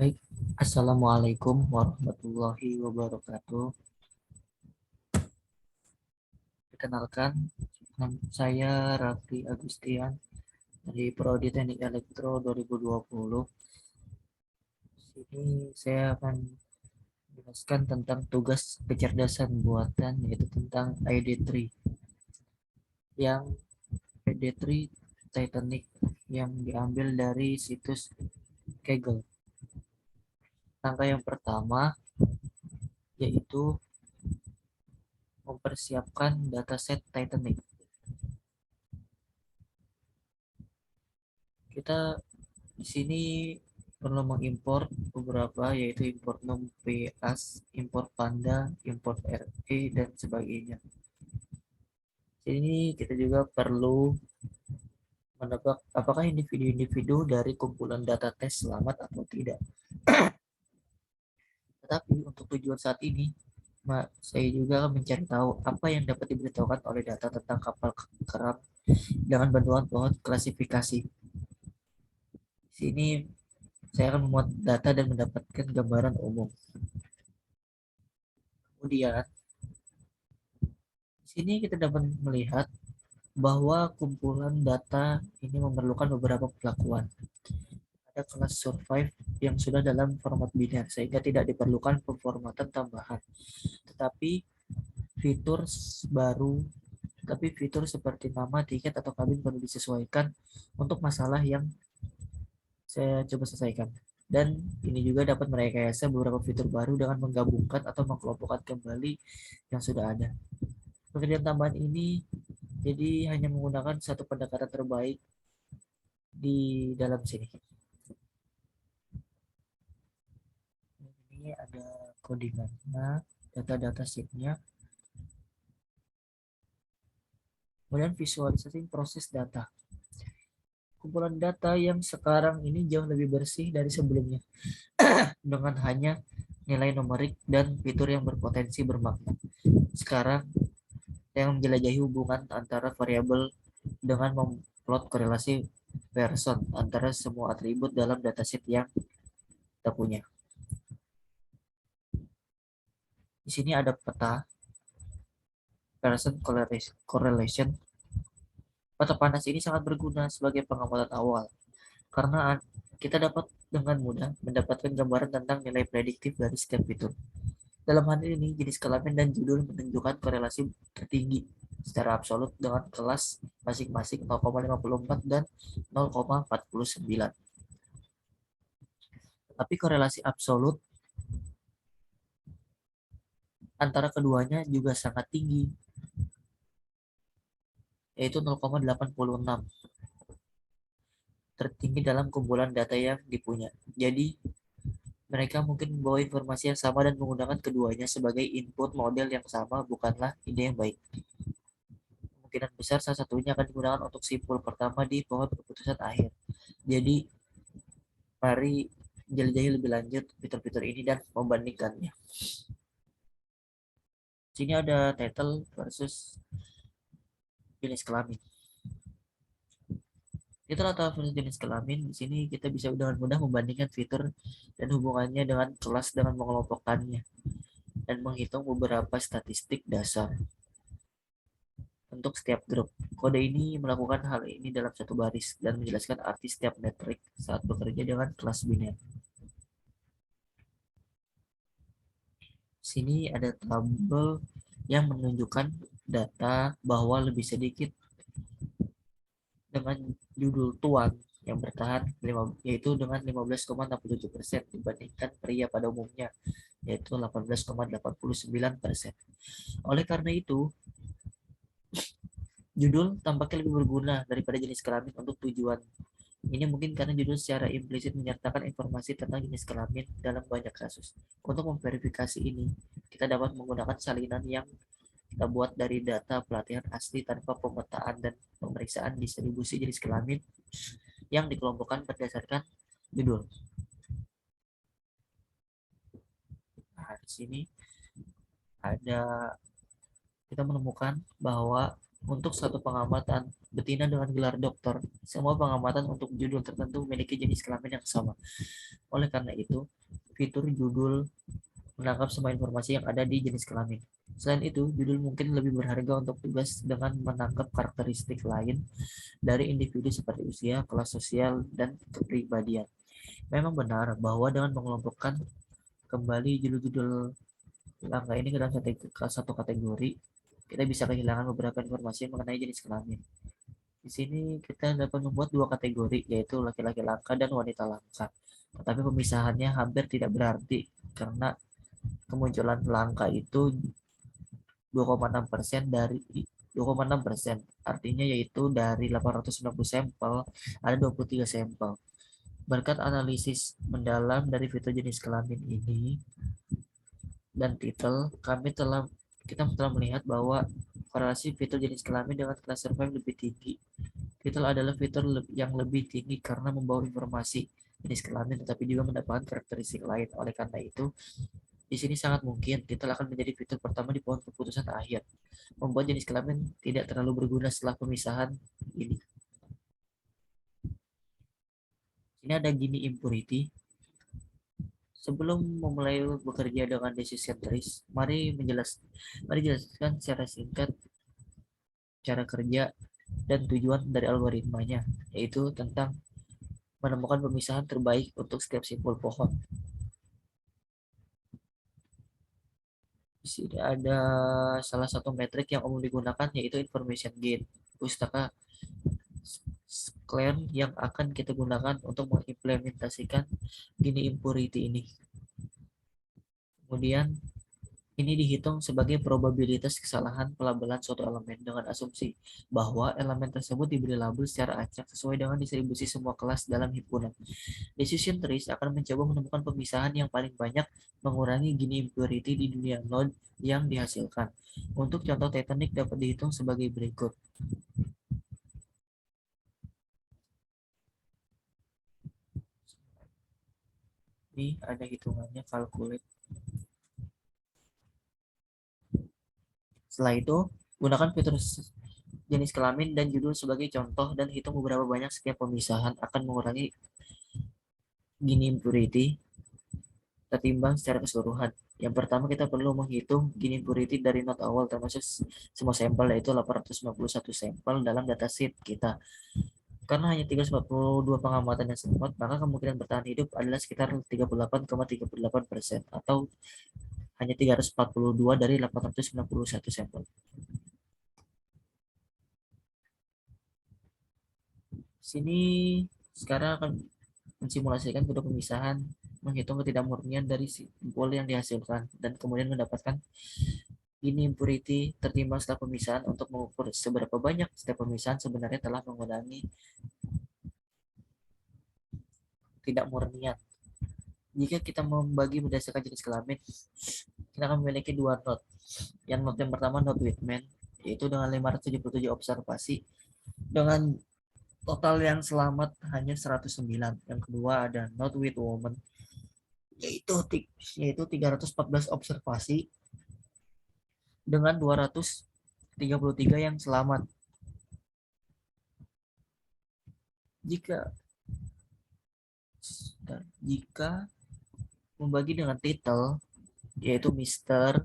Baik, Assalamualaikum warahmatullahi wabarakatuh. Perkenalkan, nama saya Raffi Agustian dari Prodi Teknik Elektro 2020. Sini saya akan menjelaskan tentang tugas kecerdasan buatan, yaitu tentang ID3 yang ID3 Titanic yang diambil dari situs Kaggle. Langkah yang pertama yaitu mempersiapkan dataset Titanic. Kita di sini perlu mengimpor beberapa, yaitu import numpyas, import panda, import re, dan sebagainya. Sini kita juga perlu menebak apakah individu-individu dari kumpulan data tes selamat atau tidak. Tetapi untuk tujuan saat ini, saya juga akan mencari tahu apa yang dapat diberitahukan oleh data tentang kapal kerap dengan bantuan pohon klasifikasi. Di sini saya akan memuat data dan mendapatkan gambaran umum. Kemudian, di sini kita dapat melihat bahwa kumpulan data ini memerlukan beberapa perlakuan. Ada kelas survive yang sudah dalam format biner sehingga tidak diperlukan pemformatan tambahan. Tetapi fitur baru, tapi fitur seperti nama, tiket, atau kabin perlu disesuaikan untuk masalah yang saya coba selesaikan. Dan ini juga dapat merekayasa beberapa fitur baru dengan menggabungkan atau mengkelompokkan kembali yang sudah ada. Pekerjaan tambahan ini jadi hanya menggunakan satu pendekatan terbaik di dalam sini. Ini ada codingannya, data-data sheetnya, kemudian visualisasi proses data. Kumpulan data yang sekarang ini jauh lebih bersih dari sebelumnya dengan hanya nilai numerik dan fitur yang berpotensi bermakna. Sekarang yang menjelajahi hubungan antara variabel dengan memplot korelasi Pearson antara semua atribut dalam dataset yang kita punya. Di sini ada peta Pearson correlation. Peta panas ini sangat berguna sebagai pengamatan awal karena kita dapat dengan mudah mendapatkan gambaran tentang nilai prediktif dari setiap fitur. Dalam hal ini, jenis kelamin dan judul menunjukkan korelasi tertinggi secara absolut dengan kelas masing-masing 0,54 dan 0,49. Tapi korelasi absolut antara keduanya juga sangat tinggi, yaitu 0,86, tertinggi dalam kumpulan data yang dipunya. Jadi, mereka mungkin membawa informasi yang sama dan menggunakan keduanya sebagai input model yang sama bukanlah ide yang baik. Kemungkinan besar salah satunya akan digunakan untuk simpul pertama di pohon keputusan akhir. Jadi, mari jelajahi lebih lanjut fitur-fitur ini dan membandingkannya. Sini ada title versus jenis kelamin. Fitur atau versus jenis kelamin, di sini kita bisa dengan mudah membandingkan fitur dan hubungannya dengan kelas dengan mengelompokkannya dan menghitung beberapa statistik dasar untuk setiap grup. Kode ini melakukan hal ini dalam satu baris dan menjelaskan arti setiap metrik saat bekerja dengan kelas biner. Sini ada tabel yang menunjukkan data bahwa lebih sedikit dengan judul tuan yang bertahan yaitu dengan 15,67% dibandingkan pria pada umumnya yaitu 18,89%. Oleh karena itu, judul tampaknya lebih berguna daripada jenis kelamin untuk tujuan ini, mungkin karena judul secara implisit menyertakan informasi tentang jenis kelamin dalam banyak kasus. Untuk memverifikasi ini, kita dapat menggunakan salinan yang kita buat dari data pelatihan asli tanpa pemetaan dan pemeriksaan distribusi jenis kelamin yang dikelompokkan berdasarkan judul. Nah, di sini ada kita menemukan bahwa Untuk satu pengamatan betina dengan gelar dokter, semua pengamatan untuk judul tertentu memiliki jenis kelamin yang sama. Oleh karena itu, fitur judul menangkap semua informasi yang ada di jenis kelamin. Selain itu, judul mungkin lebih berharga untuk tugas dengan menangkap karakteristik lain dari individu seperti usia, kelas sosial, dan kepribadian. Memang benar bahwa dengan mengelompokkan kembali judul-judul langkah ini ke dalam satu kategori, kita bisa kehilangan beberapa informasi mengenai jenis kelamin. Di sini kita dapat membuat dua kategori, yaitu laki-laki langka dan wanita langka. Tetapi pemisahannya hampir tidak berarti karena kemunculan langka itu 2,6% dari 2,6%. Artinya yaitu dari 890 sampel ada 23 sampel. Berkat analisis mendalam dari fitur jenis kelamin ini dan titel, kita telah melihat bahwa korelasi fitur jenis kelamin dengan kelas survive lebih tinggi. Titel adalah fitur yang lebih tinggi karena membawa informasi jenis kelamin tetapi juga mendapatkan karakteristik lain. Oleh karena itu, di sini sangat mungkin titel akan menjadi fitur pertama di pohon keputusan akhir, membuat jenis kelamin tidak terlalu berguna setelah pemisahan ini. Ini ada gini impurity. Sebelum memulai bekerja dengan decision trees, mari jelaskan secara singkat cara kerja dan tujuan dari algoritmanya, yaitu tentang menemukan pemisahan terbaik untuk setiap simpul pohon. Di sini ada salah satu metrik yang umum digunakan yaitu information gain, pustaka Square yang akan kita gunakan untuk mengimplementasikan gini impurity ini. Kemudian ini dihitung sebagai probabilitas kesalahan pelabelan suatu elemen dengan asumsi bahwa elemen tersebut diberi label secara acak sesuai dengan distribusi semua kelas dalam himpunan. Decision trees akan mencoba menemukan pemisahan yang paling banyak mengurangi gini impurity di dunia node yang dihasilkan. Untuk contoh teknik dapat dihitung sebagai berikut. Ini ada hitungannya, calculate. Setelah itu, gunakan fitur jenis kelamin dan judul sebagai contoh dan hitung beberapa banyak setiap pemisahan akan mengurangi gini impurity ketimbang secara keseluruhan. Yang pertama kita perlu menghitung gini impurity dari not awal termasuk semua sampel yaitu 891 sampel dalam dataset kita. Karena hanya 342 pengamatan yang selamat, maka kemungkinan bertahan hidup adalah sekitar 38,38% atau hanya 342 dari 891 sampel. Sini sekarang akan mensimulasikan kedua pemisahan, menghitung ketidakmurnian dari simpul yang dihasilkan, dan kemudian mendapatkan ini impurity tertimbang setelah pemisahan untuk mengukur seberapa banyak setiap pemisahan sebenarnya telah mengurangi ketidakmurnian. Jika kita membagi berdasarkan jenis kelamin, kita akan memiliki dua node. Yang pertama node Whitman, yaitu dengan 577 observasi dengan total yang selamat hanya 109. Yang kedua ada node with woman, yaitu 314 observasi dengan 233 yang selamat. Jika jika membagi dengan titel yaitu Mister,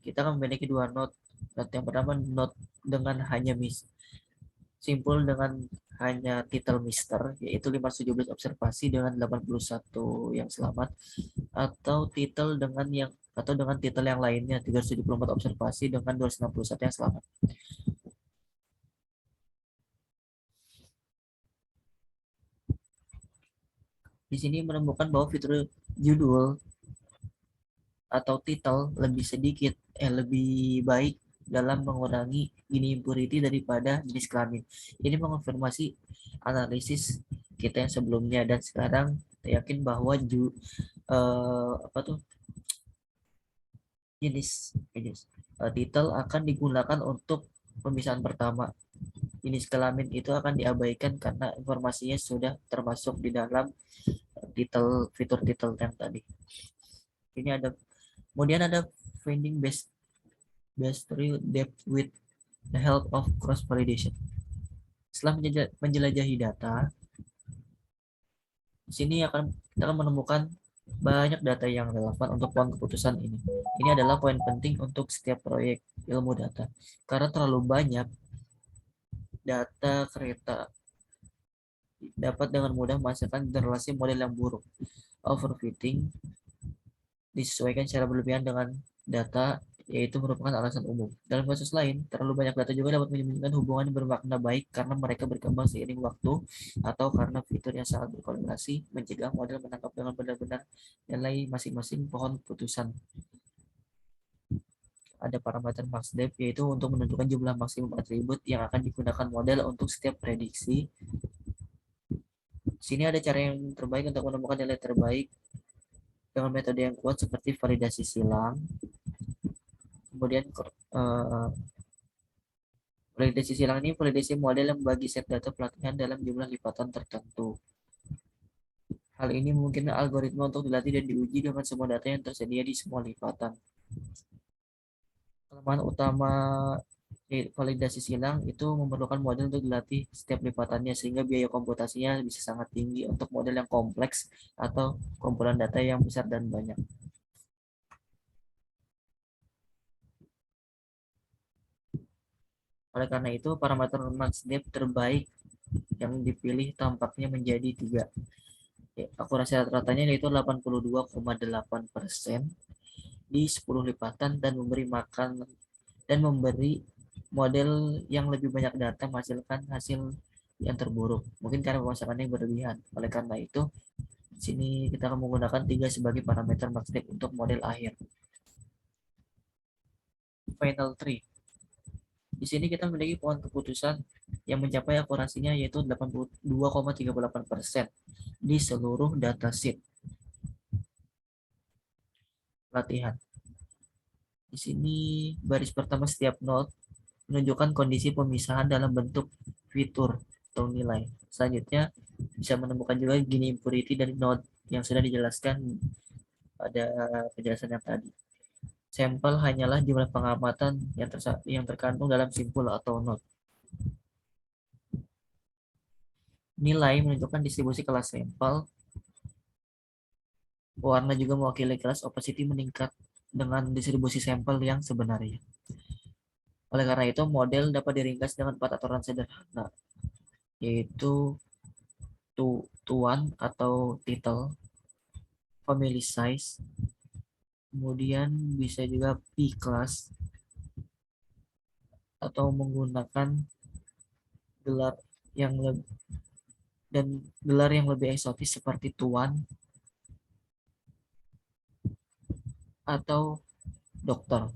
kita akan memiliki dua node. Node yang pertama node dengan hanya simpul dengan hanya titel Mister yaitu 517 observasi dengan 81 yang selamat, atau dengan titel yang lainnya 374 observasi dengan 261 yang selamat. Di sini menemukan bahwa fitur judul atau titel lebih baik dalam mengurangi gini impurity daripada jenis kelamin. Ini mengonfirmasi analisis kita yang sebelumnya, dan sekarang kita yakin bahwa titel akan digunakan untuk pemisahan pertama. Jenis kelamin itu akan diabaikan karena informasinya sudah termasuk di dalam fitur titel yang tadi. Ini ada kemudian ada finding best true depth width. the help of cross validation. Setelah menjelajahi data, di sini kita akan menemukan banyak data yang relevan untuk poin keputusan ini. Ini adalah poin penting untuk setiap proyek ilmu data. Karena terlalu banyak data kereta dapat dengan mudah menghasilkan relasi model yang buruk. Overfitting disesuaikan secara berlebihan dengan data, yaitu merupakan alasan umum. Dalam kasus lain, terlalu banyak data juga dapat menyembunyikan hubungan yang bermakna baik karena mereka berkembang seiring waktu atau karena fitur yang sangat berkorelasi mencegah model menangkap dengan benar-benar nilai masing-masing pohon putusan. Ada parameter max_def, yaitu untuk menentukan jumlah maksimum atribut yang akan digunakan model untuk setiap prediksi. Sini ada cara yang terbaik untuk menemukan nilai terbaik dengan metode yang kuat seperti validasi silang. Kemudian validasi silang ini validasi model yang membagi set data pelatihan dalam jumlah lipatan tertentu. Hal ini memungkinkan algoritma untuk dilatih dan diuji dengan semua data yang tersedia di semua lipatan. Kelemahan utama validasi silang itu memerlukan model untuk dilatih setiap lipatannya, sehingga biaya komputasinya bisa sangat tinggi untuk model yang kompleks atau kumpulan data yang besar dan banyak. Oleh karena itu, parameter max_def terbaik yang dipilih tampaknya menjadi 3. Akurasi rata-ratanya yaitu 82,8% di 10 lipatan dan memberi model yang lebih banyak data menghasilkan hasil yang terburuk. Mungkin karena pemasangannya berlebihan. Oleh karena itu, sini kita akan menggunakan 3 sebagai parameter max_def untuk model akhir. Final tree. Di sini kita memiliki pohon keputusan yang mencapai akurasinya yaitu 82,38% di seluruh dataset. Latihan. Di sini baris pertama setiap node menunjukkan kondisi pemisahan dalam bentuk fitur atau nilai. Selanjutnya bisa menemukan juga Gini impurity dari node yang sudah dijelaskan pada penjelasan yang tadi. Sampel hanyalah jumlah pengamatan yang terkandung dalam simpul atau node. Nilai menunjukkan distribusi kelas sampel. Warna juga mewakili kelas opacity meningkat dengan distribusi sampel yang sebenarnya. Oleh karena itu, model dapat diringkas dengan 4 aturan sederhana, yaitu tuan atau title, family size, kemudian bisa juga p-class, atau menggunakan gelar yang lebih eksotis seperti tuan atau dokter.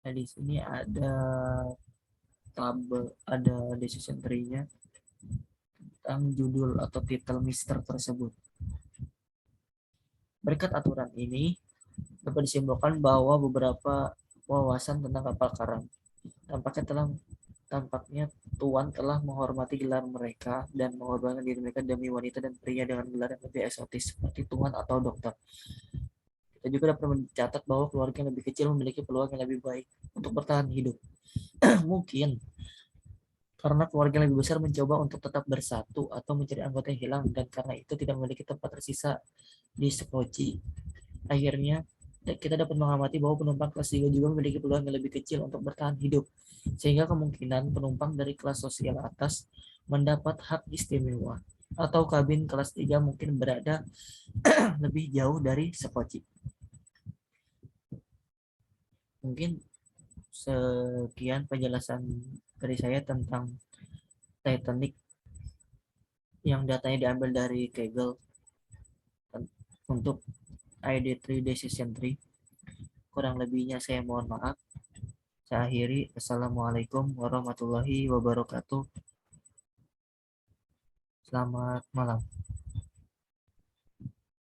Nah, di sini ada tabel, ada decision tree-nya tentang judul atau titel mister tersebut. Berkat aturan ini dapat disimpulkan bahwa beberapa wawasan tentang kapal karam tampaknya tuan telah menghormati gelar mereka dan mengorbankan diri mereka demi wanita dan pria dengan gelar yang lebih eksotis seperti tuan atau dokter. Kita juga dapat mencatat bahwa keluarga yang lebih kecil memiliki peluang yang lebih baik untuk bertahan hidup. Mungkin karena keluarga yang lebih besar mencoba untuk tetap bersatu atau mencari anggota yang hilang, dan karena itu tidak memiliki tempat tersisa di sekoci. Akhirnya, kita dapat mengamati bahwa penumpang kelas 3 juga memiliki peluang yang lebih kecil untuk bertahan hidup, sehingga kemungkinan penumpang dari kelas sosial atas mendapat hak istimewa, atau kabin kelas 3 mungkin berada lebih jauh dari sekoci. Mungkin sekian penjelasan dari saya tentang Titanic yang datanya diambil dari Kaggle untuk ID3 Decision Tree. Kurang lebihnya saya mohon maaf. Saya akhiri. Assalamualaikum warahmatullahi wabarakatuh. Selamat malam.